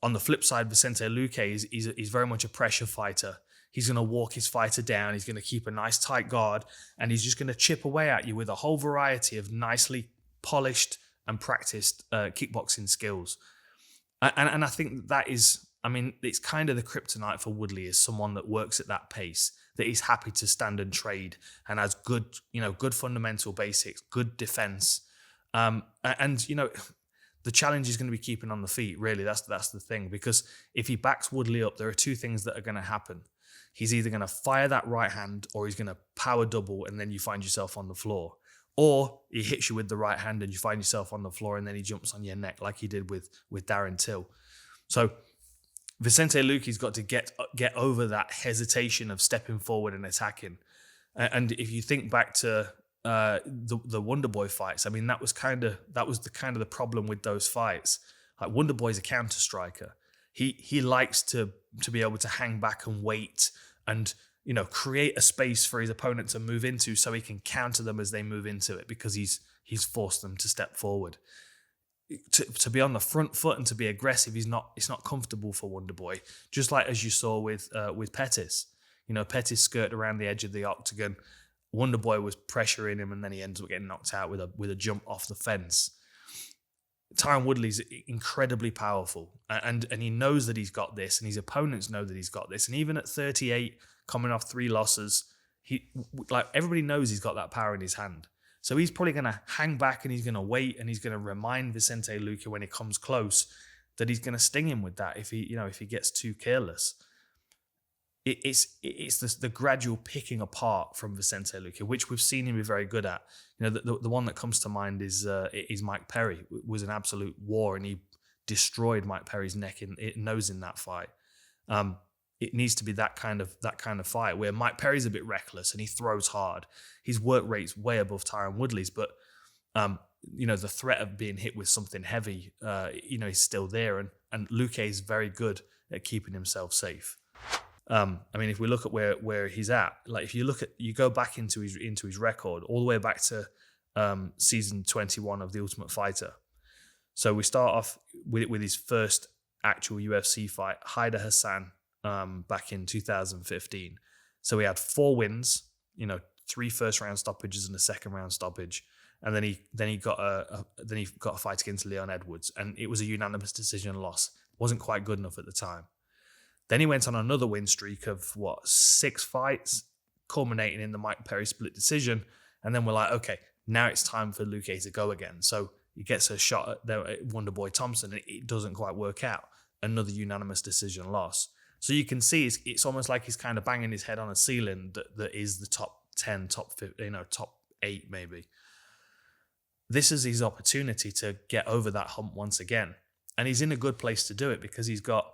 On the flip side, Vicente Luque is very much a pressure fighter. He's going to walk his fighter down. He's going to keep a nice tight guard, and he's just going to chip away at you with a whole variety of nicely polished and practiced kickboxing skills. And I think that is, I mean, it's kind of the kryptonite for Woodley, is someone that works at that pace, that is happy to stand and trade and has good, good fundamental basics, good defense. And, the challenge is going to be keeping on the feet, really. That's the thing, because if he backs Woodley up, there are two things that are going to happen. He's either going to fire that right hand, or he's going to power double, and then you find yourself on the floor. Or he hits you with the right hand and you find yourself on the floor, and then he jumps on your neck like he did with Darren Till. So Vicente Luque's got to get over that hesitation of stepping forward and attacking. And if you think back to the Wonder Boy fights, I mean, that was the problem with those fights. Like, Wonder Boy's a counter striker. He likes to be able to hang back and wait and create a space for his opponent to move into, so he can counter them as they move into it, because he's forced them to step forward. To be on the front foot and to be aggressive, it's not comfortable for Wonder Boy. Just like as you saw with Pettis. Pettis skirted around the edge of the octagon. Wonder Boy was pressuring him, and then he ends up getting knocked out with a jump off the fence. Tyron Woodley's incredibly powerful, and he knows that he's got this, and his opponents know that he's got this. And even at 38, coming off 3 losses, everybody knows he's got that power in his hand. So he's probably going to hang back, and he's going to wait, and he's going to remind Vicente Luque when he comes close that he's going to sting him with that if he gets too careless. It's the gradual picking apart from Vicente Luque, which we've seen him be very good at. The one that comes to mind is Mike Perry. It was an absolute war, and he destroyed Mike Perry's nose in that fight. It needs to be that kind of fight where Mike Perry's a bit reckless and he throws hard. His work rate's way above Tyron Woodley's, but the threat of being hit with something heavy, is still there, and Luque is very good at keeping himself safe. If we look at where he's at, like, if you go back into his record all the way back to season 21 of The Ultimate Fighter. So we start off with his first actual UFC fight, Haida Hassan, back in 2015. So he had 4 wins, 3 first round stoppages and a second round stoppage, and then he got a fight against Leon Edwards, and it was a unanimous decision loss. Wasn't quite good enough at the time. Then he went on another win streak of 6 fights, culminating in the Mike Perry split decision. And then we're like, okay, now it's time for Luque to go again. So he gets a shot at Wonder Boy Thompson, and it doesn't quite work out. Another unanimous decision loss. So you can see it's almost like he's kind of banging his head on a ceiling that is the top 10, top 15, top 8 maybe. This is his opportunity to get over that hump once again. And he's in a good place to do it, because he's got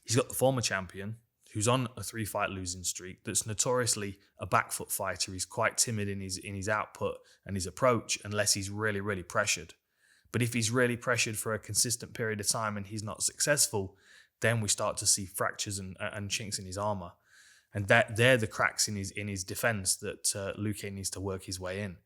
the former champion who's on a 3-fight losing streak, that's notoriously a back foot fighter. He's quite timid in his output and his approach unless he's really, really pressured. But if he's really pressured for a consistent period of time and he's not successful, then we start to see fractures and chinks in his armor. And they're the cracks in his defense that Luque needs to work his way in.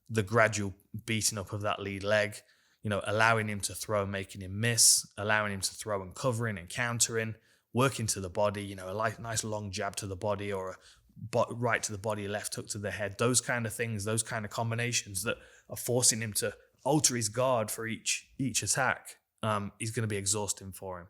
The gradual beating up of that lead leg, allowing him to throw and making him miss, allowing him to throw and covering and countering, working to the body, a nice long jab to the body, or a right to the body, left hook to the head, those kind of things, those kind of combinations that are forcing him to alter his guard for each attack, is going to be exhausting for him.